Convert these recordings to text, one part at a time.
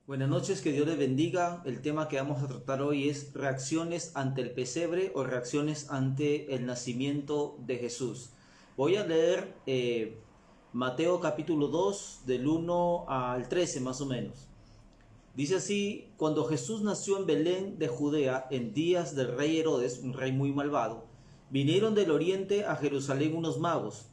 Buenas noches, que Dios les bendiga. El tema que vamos a tratar hoy es reacciones ante el pesebre o reacciones ante el nacimiento de Jesús. Voy a leer Mateo capítulo 2 del 1 al 13 más o menos. Dice así: cuando Jesús nació en Belén de Judea en días del rey Herodes, un rey muy malvado, vinieron del oriente a Jerusalén unos magos,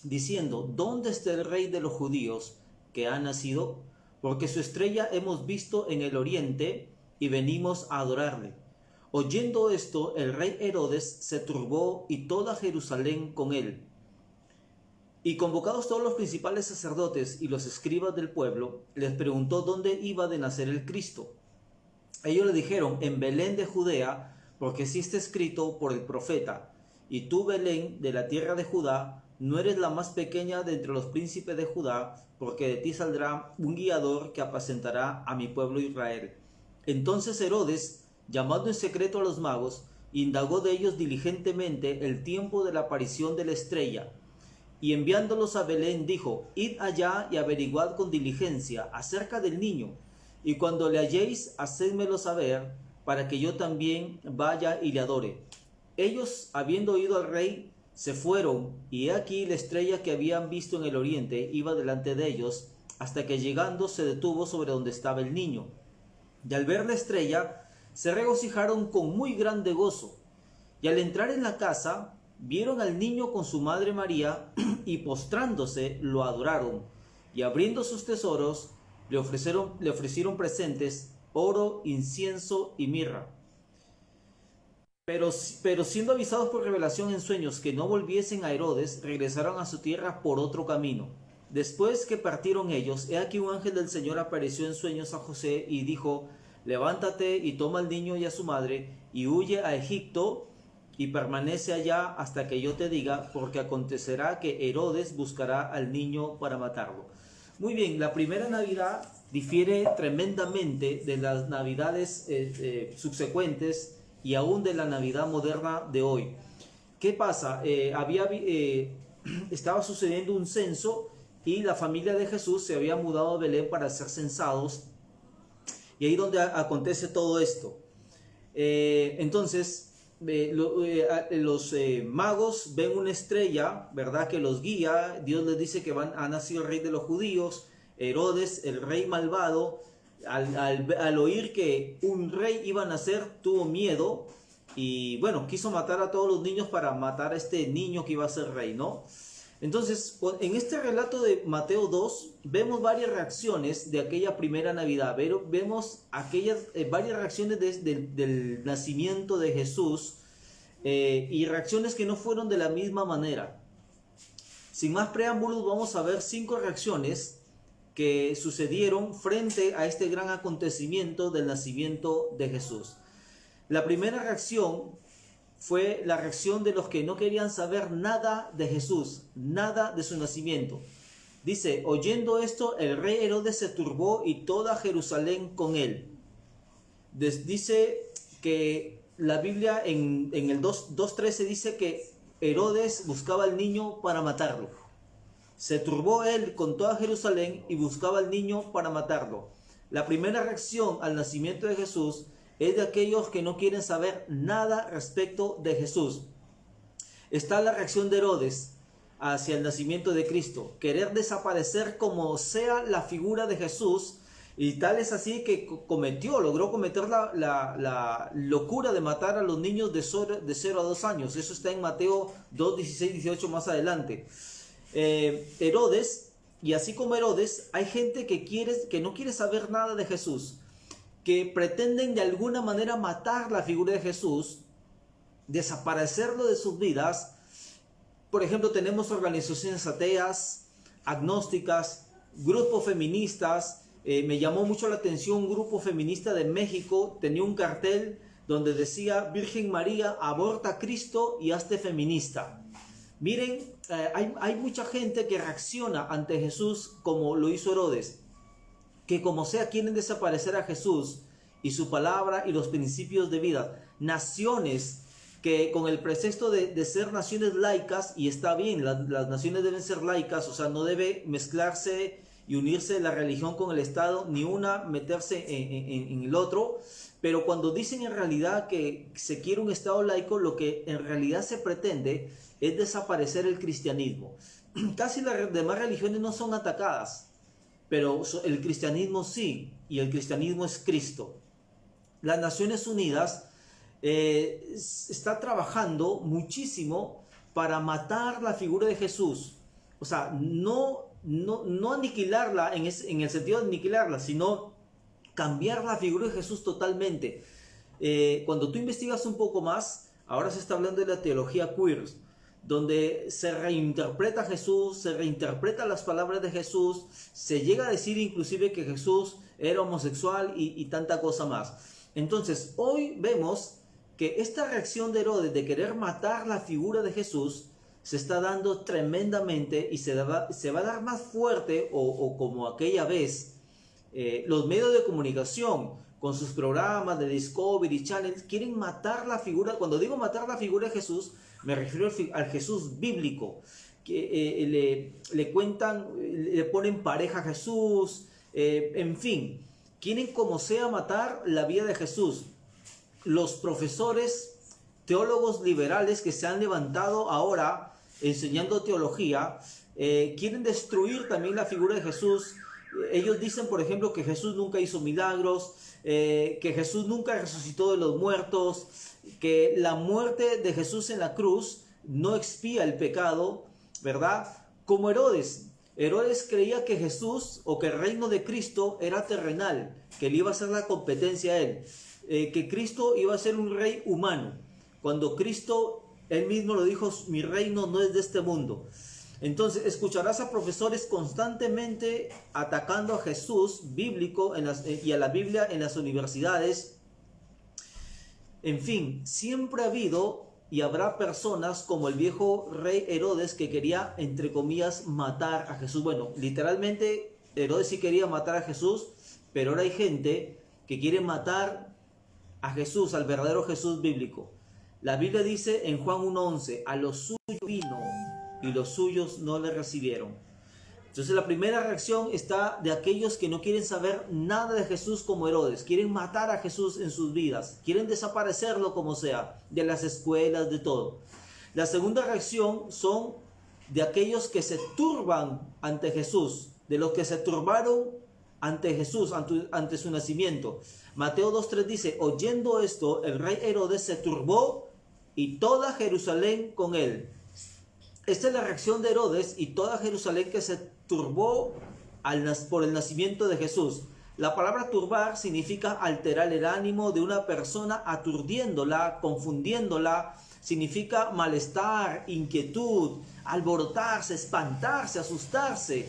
diciendo: ¿dónde está el rey de los judíos que ha nacido? Porque su estrella hemos visto en el oriente y venimos a adorarle. Oyendo esto, el rey Herodes se turbó y toda Jerusalén con él. Y convocados todos los principales sacerdotes y los escribas del pueblo, les preguntó dónde iba de nacer el Cristo. Ellos le dijeron: en Belén de Judea, porque así está escrito por el profeta: y tú, Belén, de la tierra de Judá, no eres la más pequeña de entre los príncipes de Judá, porque de ti saldrá un guiador que apacentará a mi pueblo Israel. Entonces Herodes, llamando en secreto a los magos, indagó de ellos diligentemente el tiempo de la aparición de la estrella, y enviándolos a Belén dijo: id allá y averiguad con diligencia acerca del niño, y cuando le halléis, hacedmelo saber, para que yo también vaya y le adore. Ellos, habiendo oído al rey, se fueron, y he aquí la estrella que habían visto en el oriente iba delante de ellos, hasta que llegando se detuvo sobre donde estaba el niño. Y al ver la estrella, se regocijaron con muy grande gozo. Y al entrar en la casa, vieron al niño con su madre María, y postrándose lo adoraron. Y abriendo sus tesoros, le ofrecieron presentes: oro, incienso y mirra. Pero siendo avisados por revelación en sueños que no volviesen a Herodes, regresaron a su tierra por otro camino. Después que partieron ellos, he aquí un ángel del Señor apareció en sueños a José y dijo: levántate y toma al niño y a su madre y huye a Egipto y permanece allá hasta que yo te diga, porque acontecerá que Herodes buscará al niño para matarlo. Muy bien, la primera Navidad difiere tremendamente de las Navidades subsecuentes y aún de la Navidad moderna de hoy. ¿Qué pasa? Estaba sucediendo un censo y la familia de Jesús se había mudado a Belén para ser censados, y ahí donde acontece todo esto. Entonces los magos ven una estrella, ¿verdad?, que los guía. Dios les dice que ha nacido el rey de los judíos. Herodes, el rey malvado, al oír que un rey iba a nacer, tuvo miedo y bueno, quiso matar a todos los niños para matar a este niño que iba a ser rey, ¿no? Entonces, en este relato de Mateo 2, vemos varias reacciones de aquella primera Navidad. Vemos varias reacciones del nacimiento de Jesús, y reacciones que no fueron de la misma manera. Sin más preámbulos, vamos a ver 5 reacciones que sucedieron frente a este gran acontecimiento del nacimiento de Jesús. La primera reacción fue la reacción de los que no querían saber nada de Jesús, nada de su nacimiento. Dice: oyendo esto, el rey Herodes se turbó y toda Jerusalén con él. Dice que la Biblia en el 2:13 dice que Herodes buscaba al niño para matarlo. Se turbó él con toda Jerusalén y buscaba al niño para matarlo. La primera reacción al nacimiento de Jesús es de aquellos que no quieren saber nada respecto de Jesús. Está la reacción de Herodes hacia el nacimiento de Cristo: querer desaparecer como sea la figura de Jesús, y tal es así que logró cometer la locura de matar a los niños de 0 a 2 años. Eso está en Mateo 2, 16, 18 más adelante. Herodes, y así como Herodes, hay gente que no quiere saber nada de Jesús, que pretenden de alguna manera matar la figura de Jesús, desaparecerlo de sus vidas. Por ejemplo, tenemos organizaciones ateas, agnósticas, grupos feministas. Me llamó mucho la atención un grupo feminista de México, tenía un cartel donde decía: Virgen María, aborta a Cristo y hazte feminista. Miren, hay mucha gente que reacciona ante Jesús como lo hizo Herodes, que como sea quieren desaparecer a Jesús y su palabra y los principios de vida. Naciones que con el pretexto de ser naciones laicas, y está bien, las naciones deben ser laicas, o sea, no debe mezclarse y unirse la religión con el Estado, ni una meterse en el otro. Pero cuando dicen en realidad que se quiere un Estado laico, lo que en realidad se pretende es desaparecer el cristianismo. Casi las demás religiones no son atacadas, pero el cristianismo sí, y el cristianismo es Cristo. Las Naciones Unidas está trabajando muchísimo para matar la figura de Jesús. O sea, no aniquilarla en el sentido de aniquilarla, sino cambiar la figura de Jesús totalmente. Cuando tú investigas un poco más, ahora se está hablando de la teología queer, donde se reinterpreta Jesús, se reinterpreta las palabras de Jesús, se llega a decir inclusive que Jesús era homosexual y tanta cosa más. Entonces, hoy vemos que esta reacción de Herodes de querer matar la figura de Jesús se está dando tremendamente y se va a dar más fuerte, o como aquella vez, los medios de comunicación con sus programas de Discovery Channel quieren matar la figura. Cuando digo matar la figura de Jesús, me refiero al Jesús bíblico, que le cuentan, le ponen pareja a Jesús, en fin, quieren como sea matar la vida de Jesús. Los profesores, teólogos liberales que se han levantado ahora enseñando teología, quieren destruir también la figura de Jesús. Ellos dicen, por ejemplo, que Jesús nunca hizo milagros, que Jesús nunca resucitó de los muertos, que la muerte de Jesús en la cruz no expía el pecado, ¿verdad? Como Herodes. Herodes creía que Jesús o que el reino de Cristo era terrenal, que le iba a hacer la competencia a él, que Cristo iba a ser un rey humano, cuando Cristo, él mismo lo dijo, mi reino no es de este mundo. Entonces escucharás a profesores constantemente atacando a Jesús bíblico y a la Biblia en las universidades. En fin, siempre ha habido y habrá personas como el viejo rey Herodes que quería, entre comillas, matar a Jesús. Bueno, literalmente Herodes sí quería matar a Jesús, pero ahora hay gente que quiere matar a Jesús, al verdadero Jesús bíblico. La Biblia dice en Juan 1:11, a los suyos vino y los suyos no le recibieron. Entonces la primera reacción está de aquellos que no quieren saber nada de Jesús como Herodes. Quieren matar a Jesús en sus vidas. Quieren desaparecerlo como sea, de las escuelas, de todo. La segunda reacción son de aquellos que se turban ante Jesús, de los que se turbaron ante Jesús, ante su nacimiento. Mateo 2:3 dice, oyendo esto, el rey Herodes se turbó y toda Jerusalén con él. Esta es la reacción de Herodes y toda Jerusalén que se turbó por el nacimiento de Jesús. La palabra turbar significa alterar el ánimo de una persona, aturdiéndola, confundiéndola. Significa malestar, inquietud, alborotarse, espantarse, asustarse,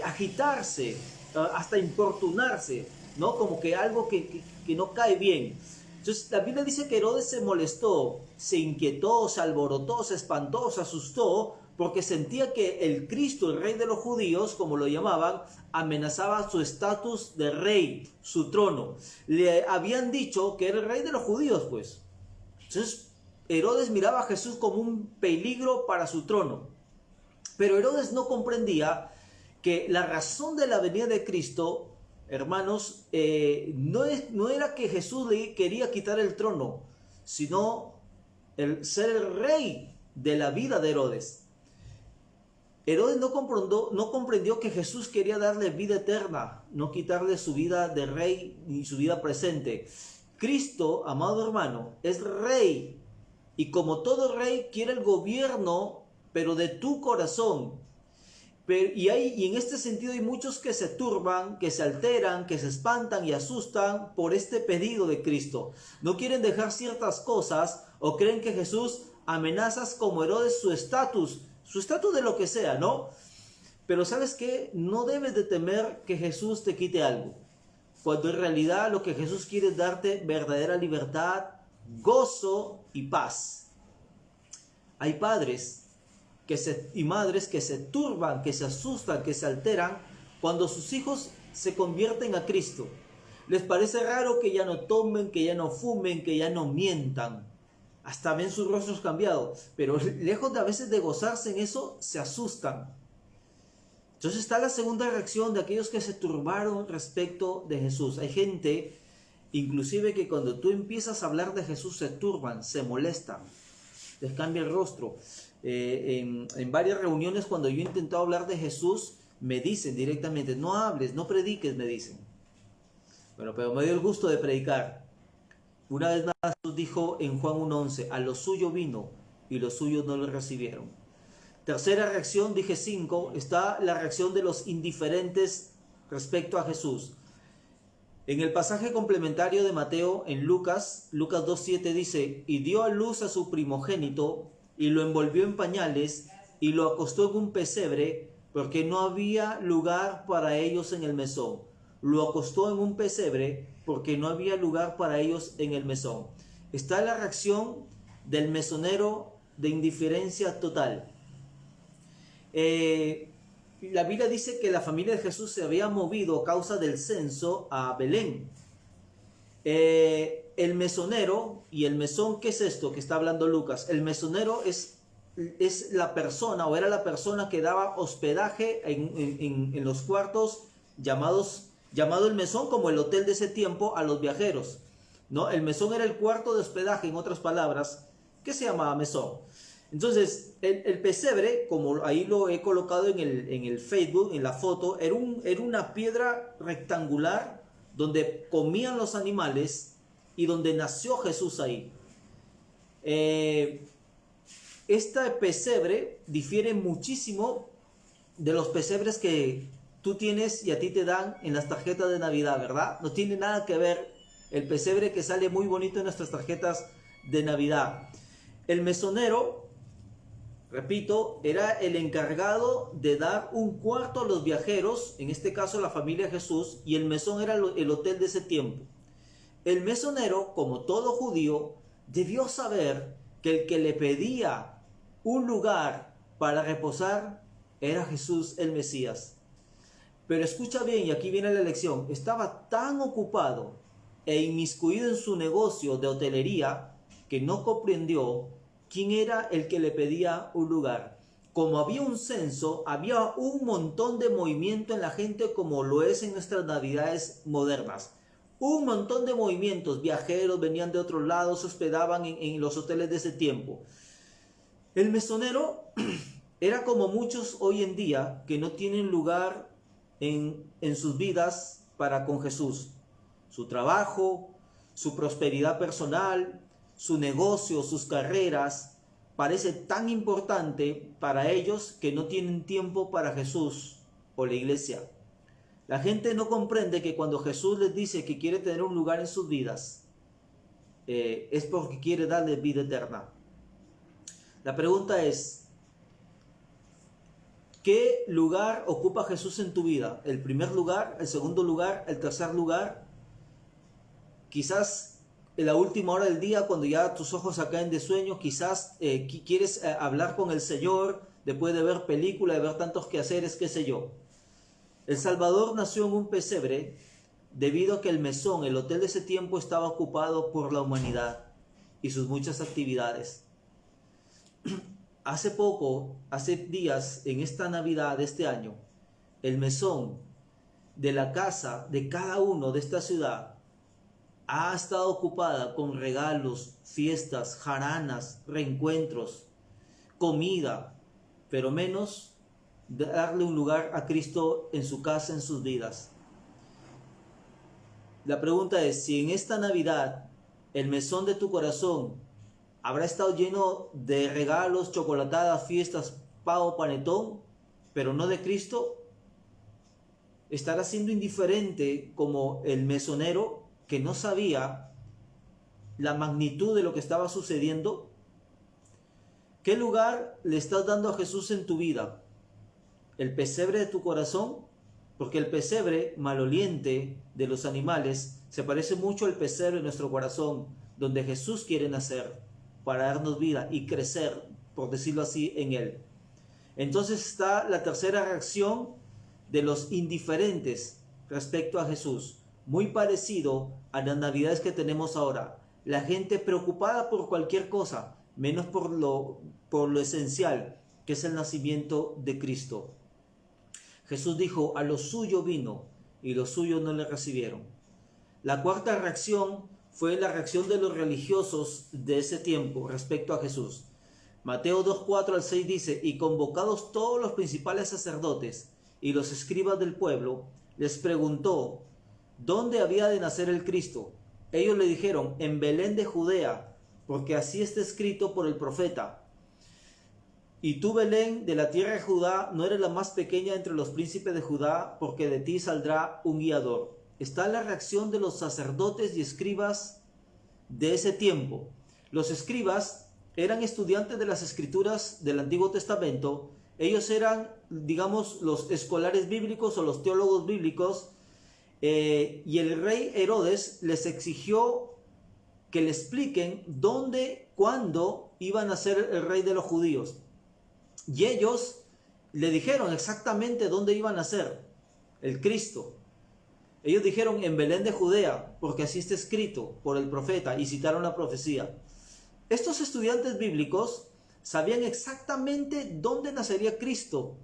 agitarse, hasta importunarse, ¿no? Como que algo que no cae bien. Entonces la Biblia dice que Herodes se molestó, se inquietó, se alborotó, se espantó, se asustó, porque sentía que el Cristo, el rey de los judíos, como lo llamaban, amenazaba su estatus de rey, su trono. Le habían dicho que era el rey de los judíos, pues. Entonces Herodes miraba a Jesús como un peligro para su trono. Pero Herodes no comprendía que la razón de la venida de Cristo, hermanos, no era que Jesús le quería quitar el trono, sino ser el rey de la vida de Herodes. Herodes no comprendió que Jesús quería darle vida eterna, no quitarle su vida de rey ni su vida presente. Cristo, amado hermano, es rey, y como todo rey quiere el gobierno, pero de tu corazón. Y en este sentido hay muchos que se turban, que se alteran, que se espantan y asustan por este pedido de Cristo. No quieren dejar ciertas cosas o creen que Jesús amenaza como Herodes su estatus de lo que sea, ¿no? Pero ¿sabes qué? No debes de temer que Jesús te quite algo, cuando en realidad lo que Jesús quiere es darte verdadera libertad, gozo y paz. Hay padres y madres que se turban, que se asustan, que se alteran cuando sus hijos se convierten a Cristo. Les parece raro que ya no tomen, que ya no fumen, que ya no mientan. Hasta ven sus rostros cambiados, pero lejos de a veces de gozarse en eso, se asustan. Entonces está la segunda reacción de aquellos que se turbaron respecto de Jesús. Hay gente, inclusive, que cuando tú empiezas a hablar de Jesús se turban, se molestan, les cambia el rostro. En varias reuniones cuando yo he intentado hablar de Jesús, me dicen directamente, no hables, no prediques, me dicen. Bueno, pero me dio el gusto de predicar. Una vez más Jesús dijo en Juan 1:11, a lo suyo vino y los suyos no lo recibieron. Tercera reacción, dije 5, está la reacción de los indiferentes respecto a Jesús. En el pasaje complementario de Mateo, en Lucas 2:7 dice, y dio a luz a su primogénito, y lo envolvió en pañales, y lo acostó en un pesebre, porque no había lugar para ellos en el mesón. Lo acostó en un pesebre, porque no había lugar para ellos en el mesón. Está la reacción del mesonero de indiferencia total. La Biblia dice que la familia de Jesús se había movido a causa del censo a Belén. El mesonero y el mesón, ¿qué es esto que está hablando Lucas? El mesonero es la persona, o era la persona que daba hospedaje en los cuartos llamado el mesón, como el hotel de ese tiempo, a los viajeros, ¿no? El mesón era el cuarto de hospedaje, en otras palabras, que se llamaba mesón. Entonces, el pesebre, como ahí lo he colocado en el Facebook, en la foto, era una piedra rectangular donde comían los animales y donde nació Jesús ahí. Este pesebre difiere muchísimo de los pesebres que tú tienes y a ti te dan en las tarjetas de Navidad, ¿verdad? No tiene nada que ver el pesebre que sale muy bonito en nuestras tarjetas de Navidad. El mesonero, repito, era el encargado de dar un cuarto a los viajeros, en este caso la familia de Jesús, y el mesón era el hotel de ese tiempo. El mesonero, como todo judío, debió saber que el que le pedía un lugar para reposar era Jesús el Mesías. Pero escucha bien, y aquí viene la lección, estaba tan ocupado e inmiscuido en su negocio de hotelería que no comprendió quién era el que le pedía un lugar. Como había un censo, había un montón de movimiento en la gente, como lo es en nuestras navidades modernas. Un montón de movimientos, viajeros venían de otros lados, se hospedaban en los hoteles de ese tiempo. El mesonero era como muchos hoy en día que no tienen lugar en sus vidas para con Jesús. Su trabajo, su prosperidad personal, su negocio, sus carreras, parece tan importante para ellos que no tienen tiempo para Jesús o la iglesia. La gente no comprende que cuando Jesús les dice que quiere tener un lugar en sus vidas, es porque quiere darles vida eterna. La pregunta es, ¿qué lugar ocupa Jesús en tu vida? ¿El primer lugar, el segundo lugar, el tercer lugar? Quizás en la última hora del día, cuando ya tus ojos se caen de sueño, quizás quieres hablar con el Señor después de ver películas, de ver tantos quehaceres, qué sé yo. El Salvador nació en un pesebre debido a que el mesón, el hotel de ese tiempo, estaba ocupado por la humanidad y sus muchas actividades. Hace días, en esta Navidad de este año, el mesón de la casa de cada uno de esta ciudad ha estado ocupada con regalos, fiestas, jaranas, reencuentros, comida, pero menos de darle un lugar a Cristo en su casa, en sus vidas. La pregunta es, si en esta Navidad el mesón de tu corazón habrá estado lleno de regalos, chocolatadas, fiestas, pavo, panetón, pero no de Cristo, estará siendo indiferente como el mesonero que no sabía la magnitud de lo que estaba sucediendo. ¿Qué lugar le estás dando a Jesús en tu vida? ¿El pesebre de tu corazón? Porque el pesebre maloliente de los animales se parece mucho al pesebre de nuestro corazón, donde Jesús quiere nacer para darnos vida y crecer, por decirlo así, en Él. Entonces está la tercera reacción de los indiferentes respecto a Jesús, muy parecido a las navidades que tenemos ahora. La gente preocupada por cualquier cosa, menos por lo esencial, que es el nacimiento de Cristo. Jesús dijo, a lo suyo vino y los suyos no le recibieron. La cuarta reacción fue la reacción de los religiosos de ese tiempo respecto a Jesús. Mateo 2:4 al 6 dice, y convocados todos los principales sacerdotes y los escribas del pueblo, les preguntó, ¿dónde había de nacer el Cristo? Ellos le dijeron, en Belén de Judea, porque así está escrito por el profeta. Y tú, Belén, de la tierra de Judá, no eres la más pequeña entre los príncipes de Judá, porque de ti saldrá un guiador. Está la reacción de los sacerdotes y escribas de ese tiempo. Los escribas eran estudiantes de las escrituras del Antiguo Testamento. Ellos eran, digamos, los escolares bíblicos o los teólogos bíblicos. Y el rey Herodes les exigió que le expliquen dónde, cuándo iban a ser el rey de los judíos. Y ellos le dijeron exactamente dónde iban a ser el Cristo. Ellos dijeron en Belén de Judea, porque así está escrito por el profeta, y citaron la profecía. Estos estudiantes bíblicos sabían exactamente dónde nacería Cristo.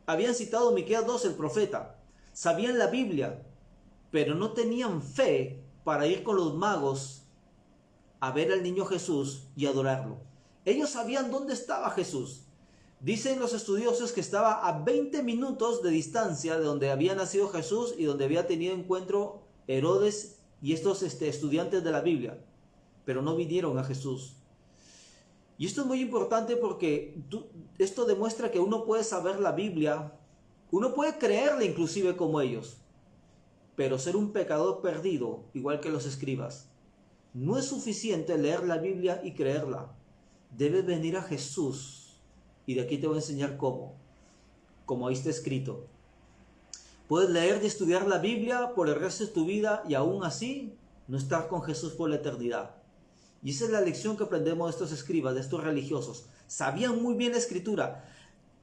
Habían citado Miqueas 2, el profeta. Sabían la Biblia, pero no tenían fe para ir con los magos a ver al niño Jesús y adorarlo. Ellos sabían dónde estaba Jesús. Dicen los estudiosos que estaba a 20 minutos de distancia de donde había nacido Jesús y donde había tenido encuentro Herodes y estos estudiantes de la Biblia. Pero no vinieron a Jesús. Y esto es muy importante porque esto demuestra que uno puede saber la Biblia, uno puede creerla inclusive como ellos, pero ser un pecador perdido, igual que los escribas. No es suficiente leer la Biblia y creerla. Debes venir a Jesús. Y de aquí te voy a enseñar cómo. Como ahí está escrito. Puedes leer y estudiar la Biblia por el resto de tu vida y aún así no estar con Jesús por la eternidad. Y esa es la lección que aprendemos de estos escribas, de estos religiosos. Sabían muy bien la escritura.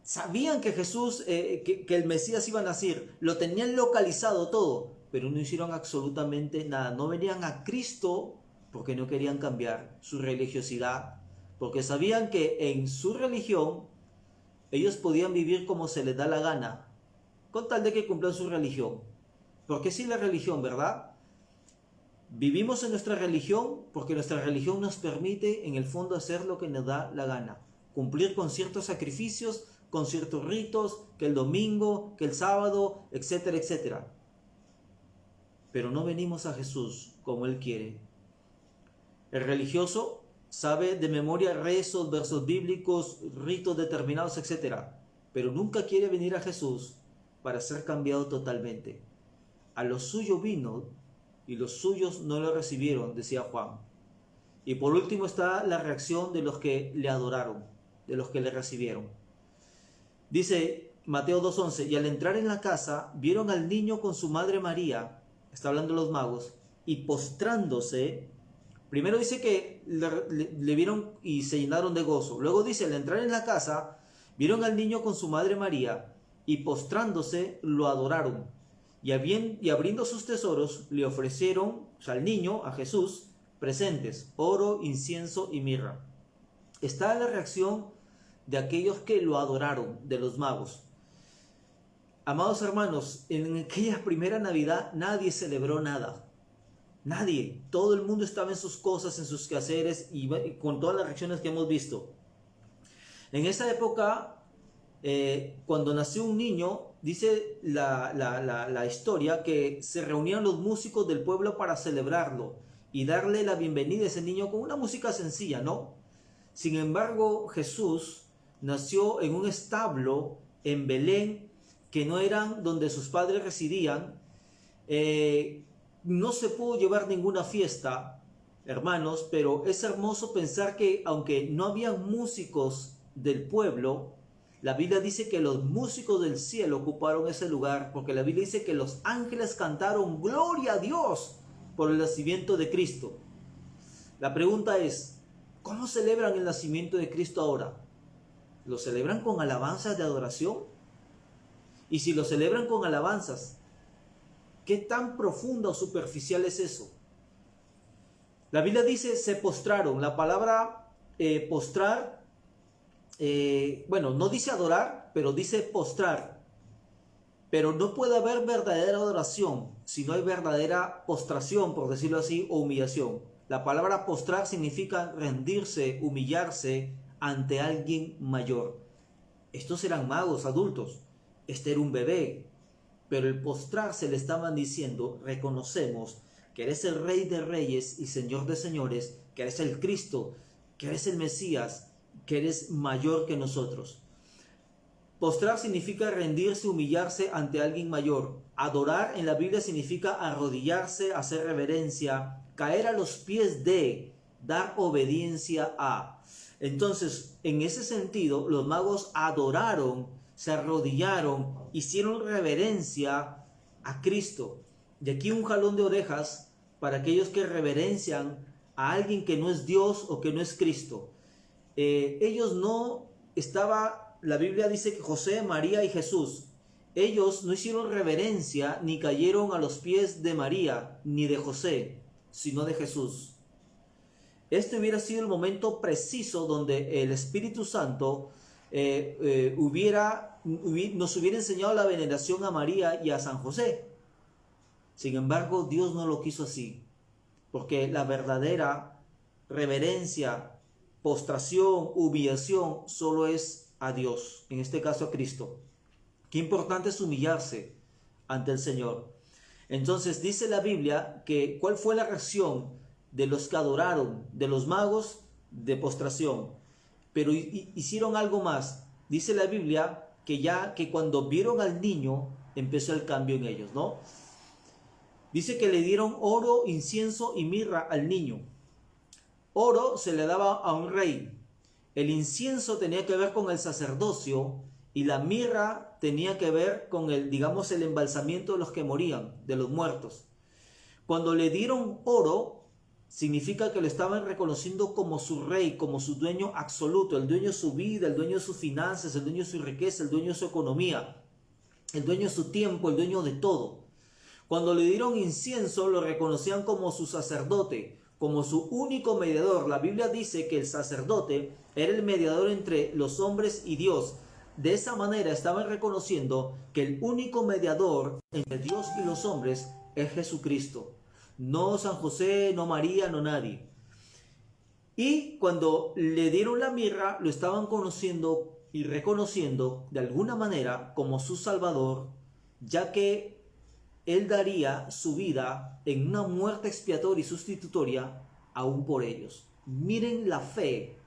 Sabían que Jesús, que el Mesías iba a nacer. Lo tenían localizado todo. Pero no hicieron absolutamente nada. No venían a Cristo porque no querían cambiar su religiosidad. Porque sabían que en su religión ellos podían vivir como se les da la gana, con tal de que cumplan su religión. Porque sí, la religión, ¿verdad? Vivimos en nuestra religión porque nuestra religión nos permite en el fondo hacer lo que nos da la gana. Cumplir con ciertos sacrificios, con ciertos ritos, que el domingo, que el sábado, etcétera, etcétera. Pero no venimos a Jesús como Él quiere. El religioso sabe de memoria rezos, versos bíblicos, ritos determinados, etc. Pero nunca quiere venir a Jesús para ser cambiado totalmente. A lo suyo vino y los suyos no lo recibieron, decía Juan. Y por último está la reacción de los que le adoraron, de los que le recibieron. Dice Mateo 2:11, y al entrar en la casa vieron al niño con su madre María, está hablando los magos, y postrándose. Primero dice que le vieron y se llenaron de gozo. Luego dice, al entrar en la casa, vieron al niño con su madre María y postrándose lo adoraron. Y abriendo sus tesoros, le ofrecieron, o sea, al niño, a Jesús, presentes, oro, incienso y mirra. Está la reacción de aquellos que lo adoraron, de los magos. Amados hermanos, en aquella primera Navidad nadie celebró nada. Nadie, todo el mundo estaba en sus cosas, en sus quehaceres y con todas las reacciones que hemos visto. En esa época, cuando nació un niño, dice la historia que se reunían los músicos del pueblo para celebrarlo y darle la bienvenida a ese niño con una música sencilla, ¿no? Sin embargo, Jesús nació en un establo en Belén, que no eran donde sus padres residían. No se pudo llevar ninguna fiesta, hermanos, pero es hermoso pensar que aunque no había músicos del pueblo, la Biblia dice que los músicos del cielo ocuparon ese lugar, porque la Biblia dice que los ángeles cantaron gloria a Dios por el nacimiento de Cristo. La pregunta es, ¿cómo celebran el nacimiento de Cristo ahora? ¿Lo celebran con alabanzas de adoración? Y si lo celebran con alabanzas, ¿qué tan profunda o superficial es eso? La Biblia dice, se postraron. La palabra postrar, no dice adorar, pero dice postrar. Pero no puede haber verdadera adoración si no hay verdadera postración, por decirlo así, o humillación. La palabra postrar significa rendirse, humillarse ante alguien mayor. Estos eran magos adultos, este era un bebé, pero el postrarse le estaban diciendo: reconocemos que eres el Rey de Reyes y Señor de Señores, que eres el Cristo, que eres el Mesías, que eres mayor que nosotros. Postrar significa rendirse, humillarse ante alguien mayor. Adorar en la Biblia significa arrodillarse, hacer reverencia, caer a los pies de, dar obediencia a. Entonces, en ese sentido, los magos adoraron, se arrodillaron, hicieron reverencia a Cristo. De aquí un jalón de orejas para aquellos que reverencian a alguien que no es Dios o que no es Cristo. Ellos no estaba, la Biblia dice que José, María y Jesús, ellos no hicieron reverencia ni cayeron a los pies de María ni de José, sino de Jesús. Este hubiera sido el momento preciso donde el Espíritu Santo nos hubiera enseñado la veneración a María y a San José. Sin embargo, Dios no lo quiso así, porque la verdadera reverencia, postración, humillación, solo es a Dios, en este caso a Cristo. Qué importante es humillarse ante el Señor. Entonces dice la Biblia que ¿cuál fue la reacción de los que adoraron, de los magos? De postración. Pero hicieron algo más. Dice la Biblia que cuando vieron al niño empezó el cambio en ellos, ¿no? Dice que le dieron oro, incienso y mirra al niño. Oro se le daba a un rey. El incienso tenía que ver con el sacerdocio y la mirra tenía que ver con el embalsamiento de los que morían, de los muertos. Cuando le dieron oro, significa que lo estaban reconociendo como su rey, como su dueño absoluto, el dueño de su vida, el dueño de sus finanzas, el dueño de su riqueza, el dueño de su economía, el dueño de su tiempo, el dueño de todo. Cuando le dieron incienso, lo reconocían como su sacerdote, como su único mediador. La Biblia dice que el sacerdote era el mediador entre los hombres y Dios. De esa manera estaban reconociendo que el único mediador entre Dios y los hombres es Jesucristo. No San José, no María, no nadie. Y cuando le dieron la mirra, lo estaban conociendo y reconociendo de alguna manera como su Salvador, ya que Él daría su vida en una muerte expiatoria y sustitutoria aún por ellos. Miren la fe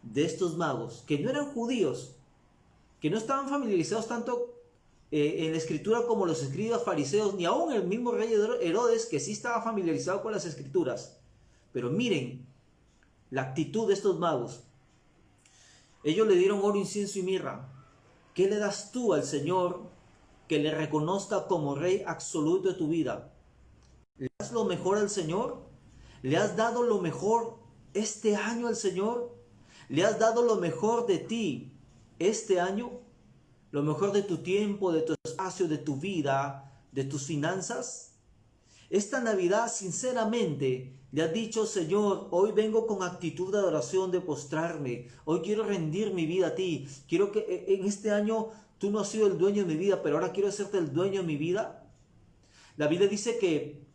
de estos magos, que no eran judíos, que no estaban familiarizados tanto en la escritura como los escribas fariseos, ni aún el mismo rey Herodes, que sí estaba familiarizado con las escrituras. Pero miren la actitud de estos magos. Ellos le dieron oro, incienso y mirra. ¿Qué le das tú al Señor que le reconozca como rey absoluto de tu vida? ¿Le das lo mejor al Señor? ¿Le has dado lo mejor este año al Señor? ¿Le has dado lo mejor de ti este año? ¿Lo mejor de tu tiempo, de tu espacio, de tu vida, de tus finanzas? Esta Navidad, sinceramente, le has dicho: Señor, hoy vengo con actitud de adoración, de postrarme. Hoy quiero rendir mi vida a ti. Quiero que en este año tú no has sido el dueño de mi vida, pero ahora quiero hacerte el dueño de mi vida. La Biblia dice que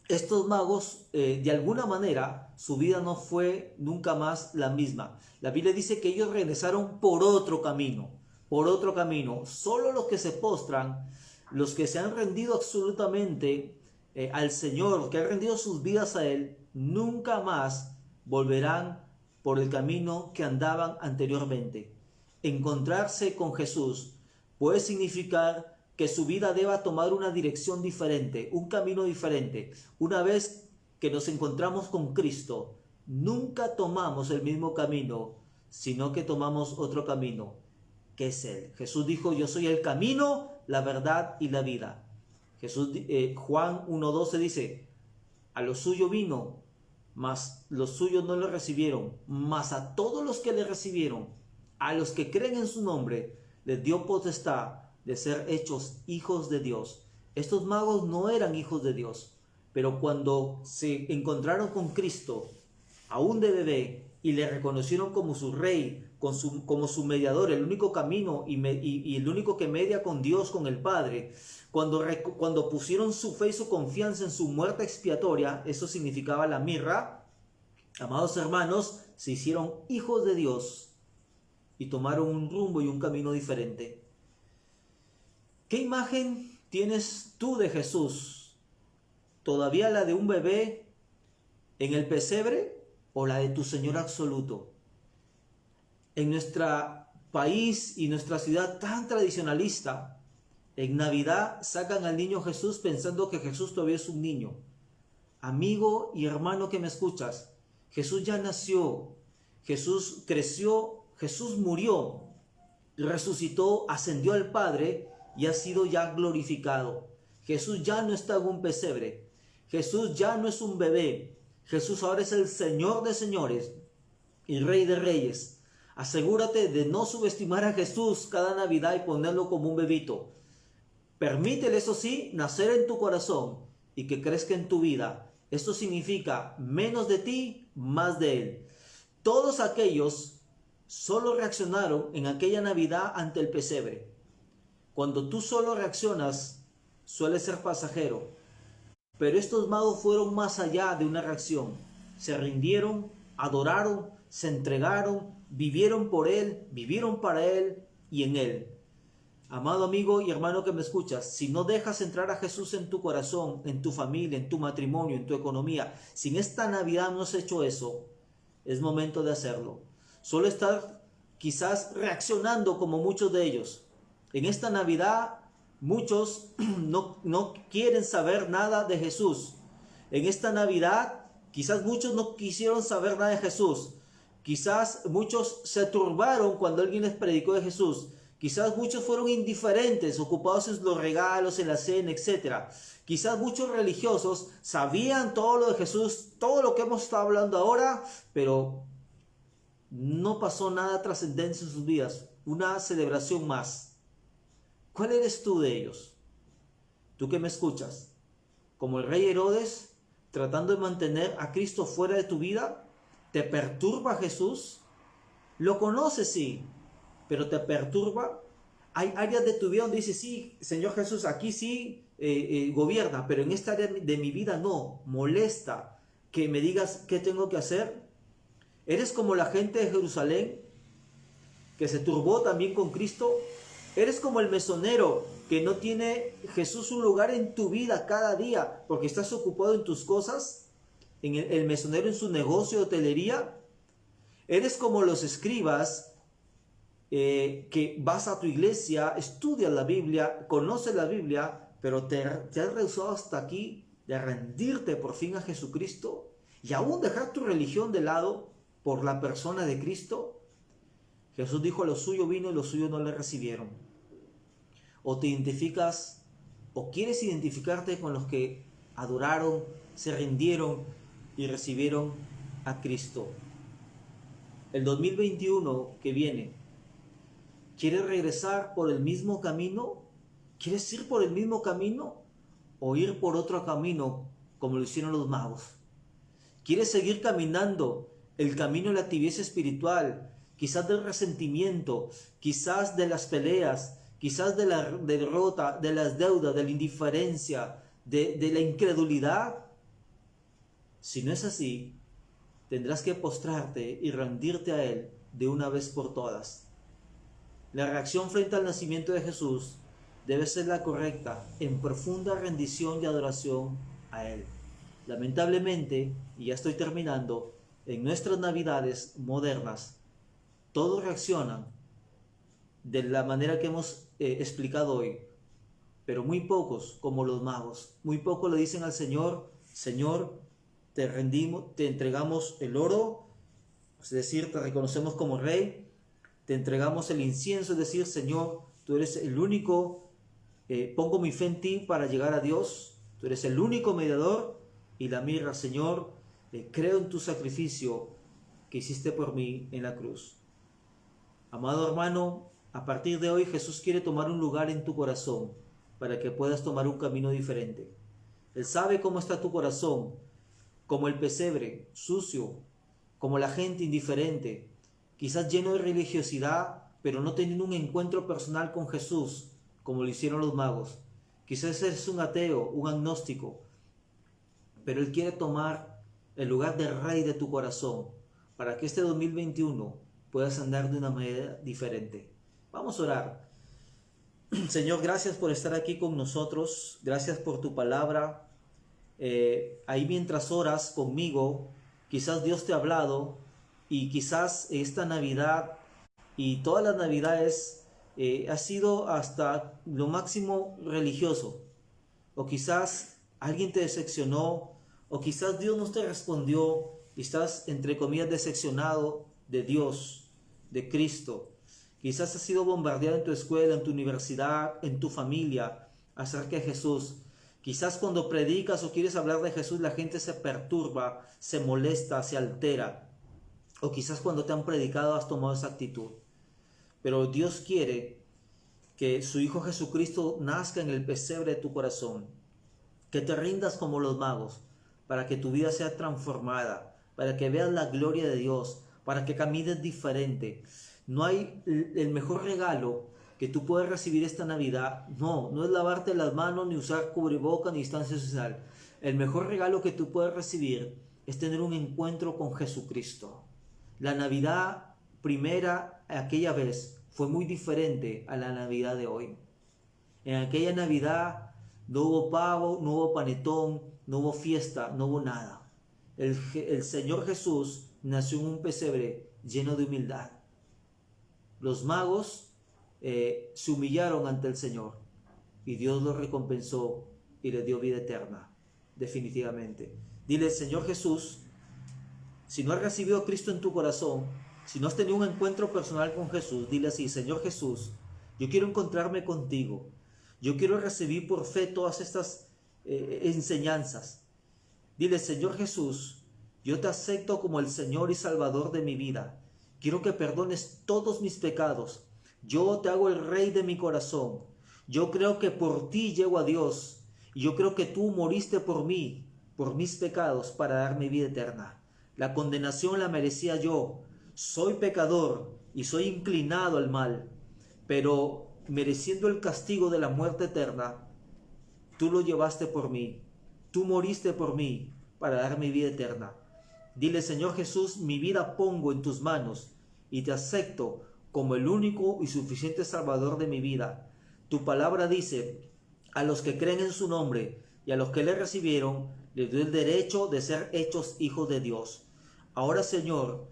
estos magos, de alguna manera, su vida no fue nunca más la misma. La Biblia dice que ellos regresaron por otro camino. Por otro camino. Solo los que se postran, los que se han rendido absolutamente al Señor, que han rendido sus vidas a Él, nunca más volverán por el camino que andaban anteriormente. Encontrarse con Jesús puede significar que su vida deba tomar una dirección diferente, un camino diferente. Una vez que nos encontramos con Cristo, nunca tomamos el mismo camino, sino que tomamos otro camino, que es Él. Jesús dijo: yo soy el camino, la verdad y la vida. Juan 1:12 dice: a lo suyo vino, mas los suyos no le recibieron, mas a todos los que le recibieron, a los que creen en su nombre, les dio potestad de ser hechos hijos de Dios. Estos magos no eran hijos de Dios, pero cuando se encontraron con Cristo, aún de bebé, y le reconocieron como su rey, como su mediador, el único camino y el único que media con Dios, con el Padre, cuando pusieron su fe y su confianza en su muerte expiatoria, eso significaba la mirra, amados hermanos, se hicieron hijos de Dios y tomaron un rumbo y un camino diferente. ¿Qué imagen tienes tú de Jesús? ¿Todavía la de un bebé en el pesebre o la de tu Señor absoluto? En nuestro país y nuestra ciudad tan tradicionalista, en Navidad sacan al niño Jesús pensando que Jesús todavía es un niño. Amigo y hermano que me escuchas, Jesús ya nació, Jesús creció, Jesús murió, resucitó, ascendió al Padre y ha sido ya glorificado. Jesús ya no está en un pesebre, Jesús ya no es un bebé, Jesús ahora es el Señor de señores y Rey de reyes. Asegúrate de no subestimar a Jesús cada Navidad y ponerlo como un bebito. Permítele, eso sí, nacer en tu corazón y que crezca en tu vida. Esto significa menos de ti, más de Él. Todos aquellos solo reaccionaron en aquella Navidad ante el pesebre. Cuando tú solo reaccionas, suele ser pasajero. Pero estos magos fueron más allá de una reacción. Se rindieron, adoraron, se entregaron, vivieron por Él, vivieron para Él y en Él. Amado amigo y hermano que me escuchas, si no dejas entrar a Jesús en tu corazón, en tu familia, en tu matrimonio, en tu economía, si en esta Navidad no has hecho eso, es momento de hacerlo. Solo estar quizás reaccionando como muchos de ellos. En esta Navidad muchos no quieren saber nada de Jesús. En esta Navidad quizás muchos no quisieron saber nada de Jesús. Quizás muchos se turbaron cuando alguien les predicó de Jesús. Quizás muchos fueron indiferentes, ocupados en los regalos, en la cena, etc. Quizás muchos religiosos sabían todo lo de Jesús, todo lo que hemos estado hablando ahora, pero no pasó nada trascendente en sus vidas. Una celebración más. ¿Cuál eres tú de ellos? Tú que me escuchas, como el rey Herodes, tratando de mantener a Cristo fuera de tu vida. ¿Te perturba Jesús? Lo conoces, sí, pero te perturba. Hay áreas de tu vida donde dices, sí, Señor Jesús, aquí sí gobierna, pero en esta área de mi vida no, molesta que me digas qué tengo que hacer. ¿Eres como la gente de Jerusalén que se turbó también con Cristo? ¿Eres como el mesonero que no tiene Jesús un lugar en tu vida cada día porque estás ocupado en tus cosas? ¿En el mesonero en su negocio de hotelería? ¿Eres como los escribas que vas a tu iglesia, estudias la Biblia, conoces la Biblia, pero te has rehusado hasta aquí de rendirte por fin a Jesucristo y aún dejar tu religión de lado por la persona de Cristo? Jesús dijo, lo suyo vino y los suyos no le recibieron. O te identificas, o quieres identificarte con los que adoraron, se rindieron y recibieron a Cristo. El 2021 que viene, ¿quieres regresar por el mismo camino? ¿Quieres ir por el mismo camino o ir por otro camino como lo hicieron los magos? ¿Quieres seguir caminando el camino de la tibieza espiritual, quizás del resentimiento, quizás de las peleas, quizás de la derrota, de las deudas, de la indiferencia, de la incredulidad? Si no es así, tendrás que postrarte y rendirte a Él de una vez por todas. La reacción frente al nacimiento de Jesús debe ser la correcta, en profunda rendición y adoración a Él. Lamentablemente, y ya estoy terminando, en nuestras navidades modernas, todos reaccionan de la manera que hemos explicado hoy, pero muy pocos, como los magos, muy pocos le dicen al Señor, Señor, te rendimos, te entregamos el oro, es decir, te reconocemos como Rey, te entregamos el incienso, es decir, Señor, tú eres el único, pongo mi fe en ti para llegar a Dios, tú eres el único mediador, y la mirra, Señor, creo en tu sacrificio que hiciste por mí en la cruz. Amado hermano, a partir de hoy Jesús quiere tomar un lugar en tu corazón para que puedas tomar un camino diferente. Él sabe cómo está tu corazón, como el pesebre, sucio, como la gente indiferente, quizás lleno de religiosidad, pero no teniendo un encuentro personal con Jesús, como lo hicieron los magos. Quizás eres un ateo, un agnóstico, pero Él quiere tomar el lugar de rey de tu corazón para que este 2021 puedas andar de una manera diferente. Vamos a orar. Señor, gracias por estar aquí con nosotros. Gracias por tu palabra. Ahí mientras oras conmigo, quizás Dios te ha hablado y quizás esta Navidad y todas las Navidades ha sido hasta lo máximo religioso. O quizás alguien te decepcionó, o quizás Dios no te respondió y estás, entre comillas, decepcionado de Dios, de Cristo. Quizás has sido bombardeado en tu escuela, en tu universidad, en tu familia, acerca de Jesús. Quizás cuando predicas o quieres hablar de Jesús, la gente se perturba, se molesta, se altera. O quizás cuando te han predicado has tomado esa actitud. Pero Dios quiere que su Hijo Jesucristo nazca en el pesebre de tu corazón. Que te rindas como los magos, para que tu vida sea transformada, para que veas la gloria de Dios, para que camines diferente. No hay el mejor regalo que tú puedas recibir esta Navidad. No es lavarte las manos, ni usar cubrebocas, ni distancia social. El mejor regalo que tú puedes recibir es tener un encuentro con Jesucristo. La Navidad primera, aquella vez, fue muy diferente a la Navidad de hoy. En aquella Navidad no hubo pavo, no hubo panetón, no hubo fiesta, no hubo nada. El Señor Jesús nació en un pesebre lleno de humildad. Los magos se humillaron ante el Señor y Dios los recompensó y les dio vida eterna, definitivamente. Dile, Señor Jesús, si no has recibido a Cristo en tu corazón, si no has tenido un encuentro personal con Jesús, dile así, Señor Jesús, yo quiero encontrarme contigo. Yo quiero recibir por fe todas estas enseñanzas. Dile, Señor Jesús, yo te acepto como el Señor y Salvador de mi vida. Quiero que perdones todos mis pecados. Yo te hago el Rey de mi corazón. Yo creo que por ti llego a Dios. Y yo creo que tú moriste por mí, por mis pecados, para darme vida eterna. La condenación la merecía yo. Soy pecador y soy inclinado al mal. Pero mereciendo el castigo de la muerte eterna, tú lo llevaste por mí. Tú moriste por mí para darme vida eterna. Dile, Señor Jesús, mi vida pongo en tus manos y te acepto como el único y suficiente Salvador de mi vida. Tu palabra dice, a los que creen en su nombre y a los que le recibieron, les dio el derecho de ser hechos hijos de Dios. Ahora, Señor,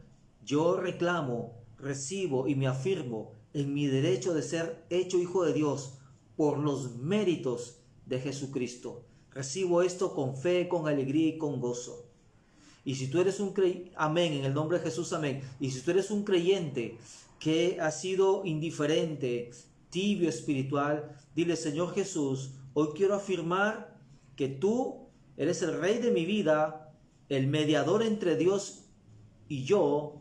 yo reclamo, recibo y me afirmo en mi derecho de ser hecho hijo de Dios por los méritos de Jesucristo. Recibo esto con fe, con alegría y con gozo. Y si tú eres un creyente, amén, en el nombre de Jesús, amén. Y si tú eres un creyente que ha sido indiferente, tibio espiritual, dile, Señor Jesús, hoy quiero afirmar que tú eres el Rey de mi vida, el mediador entre Dios y yo,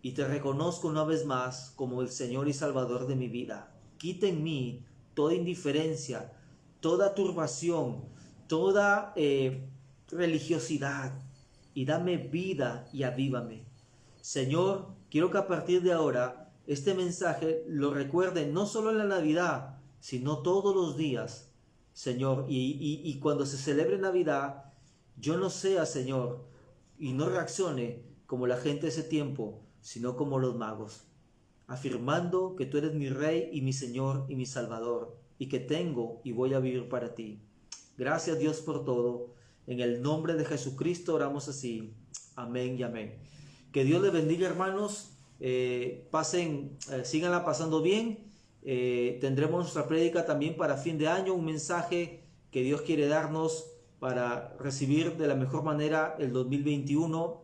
y te reconozco una vez más como el Señor y Salvador de mi vida. Quita en mí toda indiferencia, toda turbación, toda religiosidad, y dame vida y avívame. Señor, quiero que a partir de ahora este mensaje lo recuerde no solo en la Navidad, sino todos los días, Señor. Y cuando se celebre Navidad, yo no sea, Señor, y no reaccione como la gente de ese tiempo, sino como los magos, afirmando que tú eres mi Rey y mi Señor y mi Salvador, y que tengo y voy a vivir para ti. Gracias, Dios, por todo. En el nombre de Jesucristo oramos así. Amén y amén. Que Dios les bendiga, hermanos. Síganla pasando bien. Tendremos nuestra prédica también para fin de año, un mensaje que Dios quiere darnos para recibir de la mejor manera el 2021.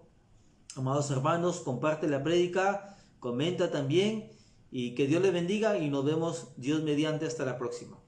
Amados hermanos, comparte la prédica, comenta también, y que Dios les bendiga y nos vemos Dios mediante hasta la próxima.